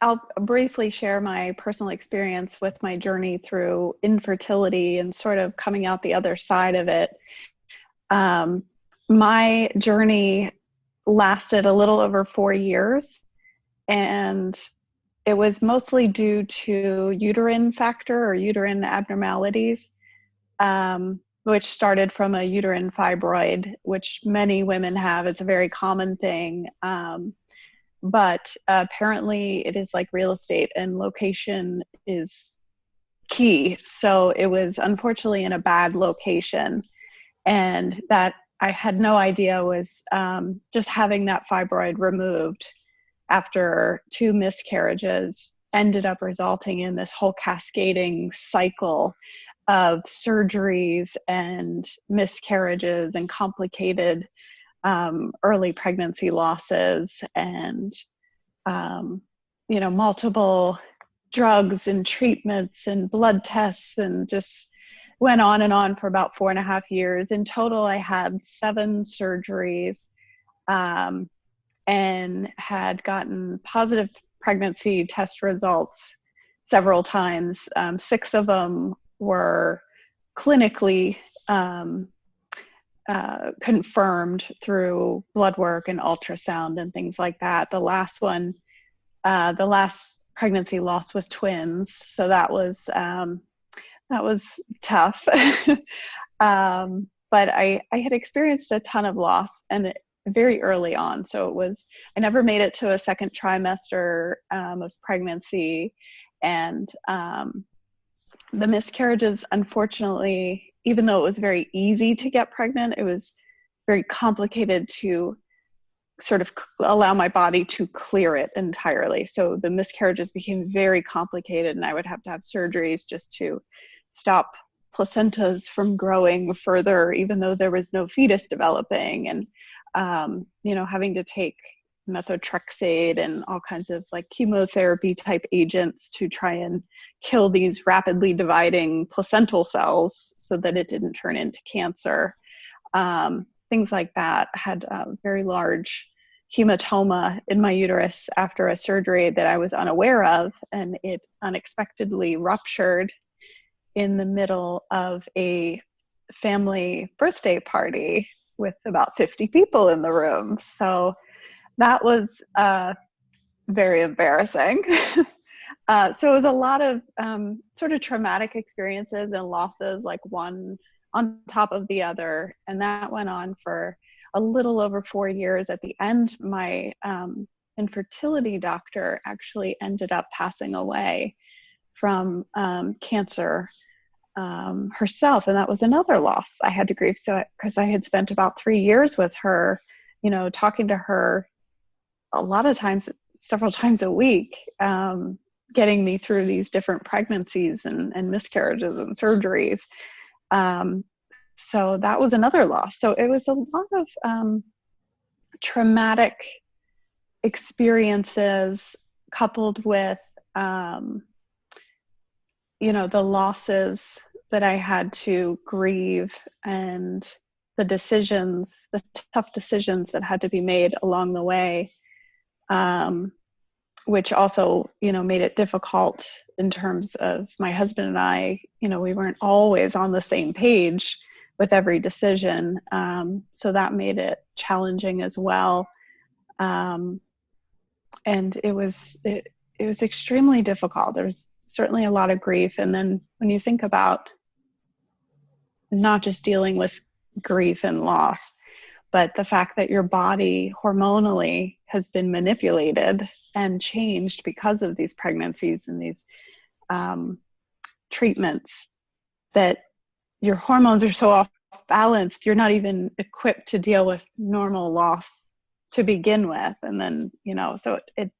I'll briefly share my personal experience with my journey through infertility and sort of coming out the other side of it. Um, my journey lasted a little over 4 years, and it was mostly due to uterine factor or uterine abnormalities, which started from a uterine fibroid, which many women have. It's a very common thing. But apparently it is like real estate, and location is key. So it was unfortunately in a bad location, and that I had no idea was just having that fibroid removed after 2 miscarriages ended up resulting in this whole cascading cycle of surgeries and miscarriages and complicated early pregnancy losses, and multiple drugs and treatments and blood tests, and just went on and on for about 4.5 years. In total, I had 7 surgeries, and had gotten positive pregnancy test results several times. 6 of them were clinically confirmed through blood work and ultrasound and things like that. The last pregnancy loss was twins, so that was tough. But I had experienced a ton of loss, and very early on. So I never made it to a second trimester of pregnancy, and the miscarriages, unfortunately, even though it was very easy to get pregnant, it was very complicated to sort of allow my body to clear it entirely. So the miscarriages became very complicated, and I would have to have surgeries just to stop placentas from growing further, even though there was no fetus developing, and having to take methotrexate and all kinds of like chemotherapy type agents to try and kill these rapidly dividing placental cells so that it didn't turn into cancer. Things like that. Had a very large hematoma in my uterus after a surgery that I was unaware of, and it unexpectedly ruptured in the middle of a family birthday party with about 50 people in the room. So that was very embarrassing. So it was a lot of sort of traumatic experiences and losses, like one on top of the other. And that went on for a little over 4 years. At the end, my infertility doctor actually ended up passing away from cancer herself, and that was another loss I had to grieve. So because I had spent about 3 years with her, talking to her a lot of times, several times a week, getting me through these different pregnancies and miscarriages and surgeries. So that was another loss. So it was a lot of traumatic experiences coupled with the losses that I had to grieve, and the tough decisions that had to be made along the way, which also, made it difficult in terms of my husband and I. We weren't always on the same page with every decision. So that made it challenging as well. And it was extremely difficult. There was certainly a lot of grief. And then when you think about not just dealing with grief and loss, but the fact that your body hormonally has been manipulated and changed because of these pregnancies and these treatments, that your hormones are so off balanced, you're not even equipped to deal with normal loss to begin with. And then, so it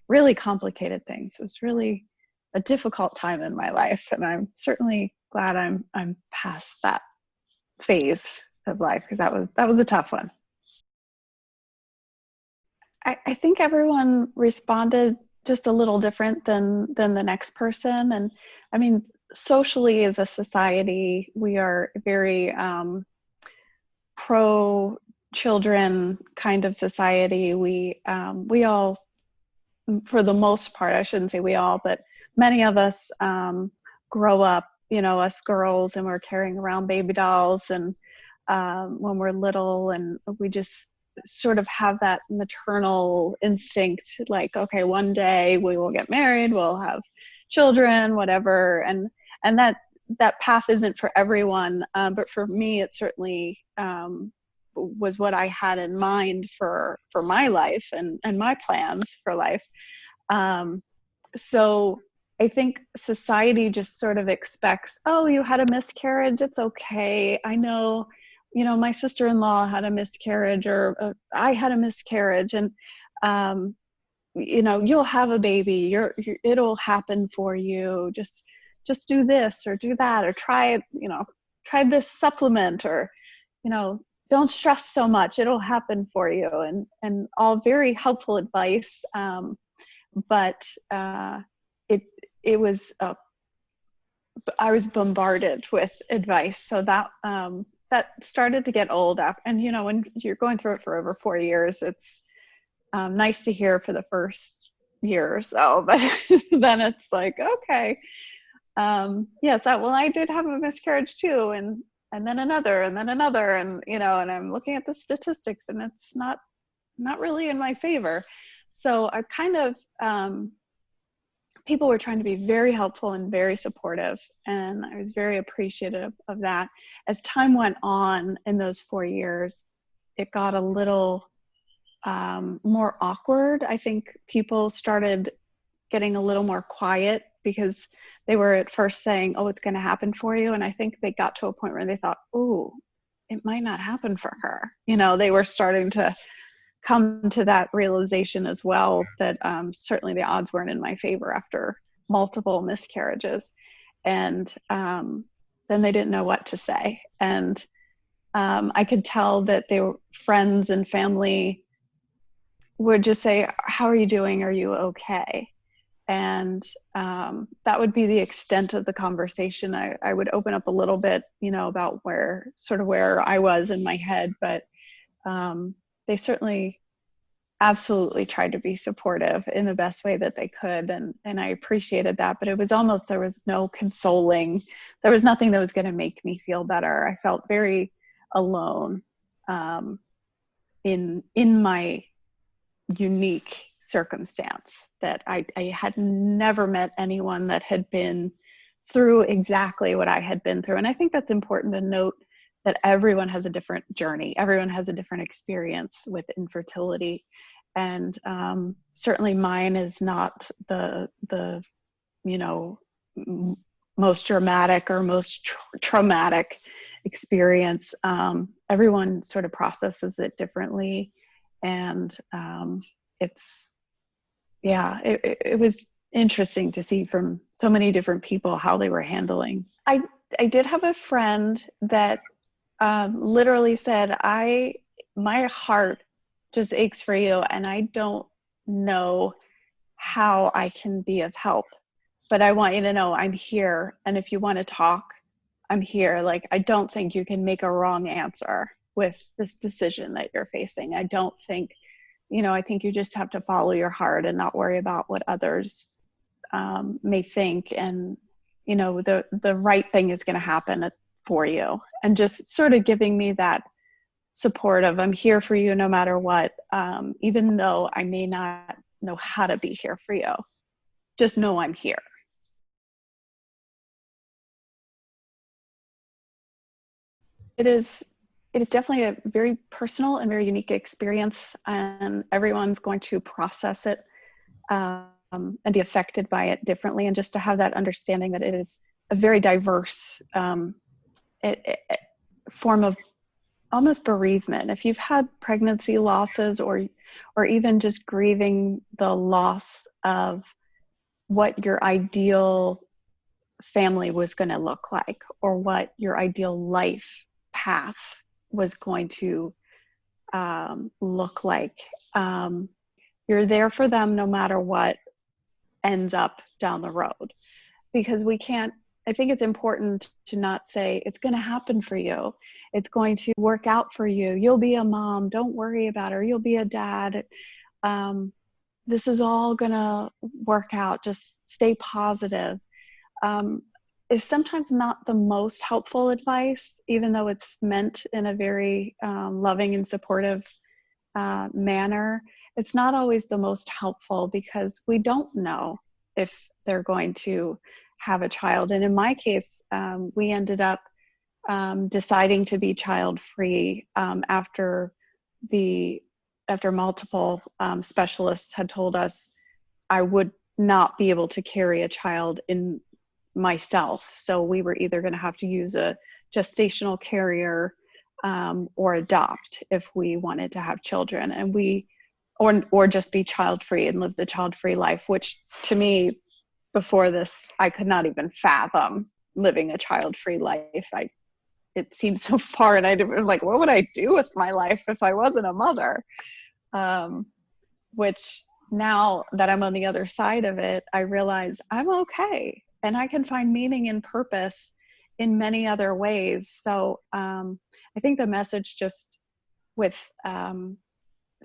really complicated things. It was really a difficult time in my life, and I'm certainly glad I'm past that phase of life, because that was a tough one. I think everyone responded just a little different than the next person. And I mean, socially as a society, we are very pro children kind of society. We all for the most part, I shouldn't say we all, but many of us grow up, you know, us girls, and we're carrying around baby dolls and when we're little, and we just sort of have that maternal instinct, like, okay, one day we will get married, we'll have children, whatever, and that path isn't for everyone, but for me, it certainly was what I had in mind for my life and my plans for life. So I think society just sort of expects, oh, you had a miscarriage, it's okay. I know, you know, my sister-in-law had a miscarriage, or I had a miscarriage, and you know, you'll have a baby, it'll happen for you. Just do this or do that, or try, you know, try this supplement, or, you know, don't stress so much, it'll happen for you, and all very helpful advice. But it was I was bombarded with advice, so that that started to get old after. And you know, when you're going through it for over 4 years, it's nice to hear for the first year or so, but then it's like, okay, yes, well, I did have a miscarriage too, and then another, and then another, and you know, and I'm looking at the statistics, and it's not really in my favor. So I kind of people were trying to be very helpful and very supportive, and I was very appreciative of that. As time went on in those 4 years, it got a little more awkward. I think people started getting a little more quiet because they were at first saying, oh, it's going to happen for you. And I think they got to a point where they thought, oh, it might not happen for her. You know, they were starting to come to that realization as well, that certainly the odds weren't in my favor after multiple miscarriages. And then they didn't know what to say. And I could tell that they were friends and family would just say, how are you doing? Are you okay? And that would be the extent of the conversation. I would open up a little bit, you know, about where I was in my head, but they certainly absolutely tried to be supportive in the best way that they could. And I appreciated that, but it was almost, there was no consoling. There was nothing that was going to make me feel better. I felt very alone in my unique circumstance, that I had never met anyone that had been through exactly what I had been through. And I think that's important to note, that everyone has a different journey. Everyone has a different experience with infertility. And certainly mine is not the you know, most dramatic or most traumatic experience. Everyone sort of processes it differently. And it was interesting to see from so many different people how they were handling. I did have a friend that literally said, my heart just aches for you, and I don't know how I can be of help, but I want you to know I'm here, and if you want to talk, I'm here. Like, I don't think you can make a wrong answer with this decision that you're facing. I don't think, you know, I think you just have to follow your heart and not worry about what others may think, and you know, the right thing is going to happen for you. And just sort of giving me that support of, I'm here for you no matter what, even though I may not know how to be here for you, just know I'm here. It is definitely a very personal and very unique experience, and everyone's going to process it and be affected by it differently. And just to have that understanding that it is a very diverse form of almost bereavement. If you've had pregnancy losses, or even just grieving the loss of what your ideal family was going to look like, or what your ideal life path was going to look like, you're there for them no matter what ends up down the road. Because we can't, I think it's important to not say it's going to happen for you, it's going to work out for you, you'll be a mom, don't worry about it, or you'll be a dad. this is all gonna work out, just stay positive, um, is sometimes not the most helpful advice, even though it's meant in a very loving and supportive manner. It's not always the most helpful because we don't know if they're going to have a child. And in my case, we ended up deciding to be child free after multiple specialists had told us I would not be able to carry a child in myself. So we were either going to have to use a gestational carrier or adopt if we wanted to have children, and or just be child free and live the child free life, which to me before this I could not even fathom living a child free life. It seemed so far, and I didn't like, what would I do with my life if I wasn't a mother? Which now that I'm on the other side of it, I realize I'm okay and I can find meaning and purpose in many other ways. So I think the message just with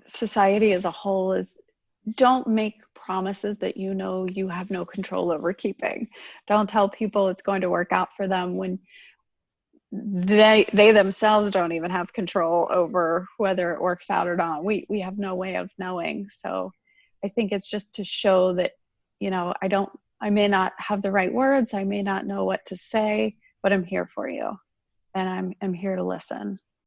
society as a whole is don't make promises that you know you have no control over keeping. Don't tell people it's going to work out for them when they themselves don't even have control over whether it works out or not. We have no way of knowing. So I think it's just to show that, I may not have the right words, I may not know what to say, but I'm here for you and I'm here to listen.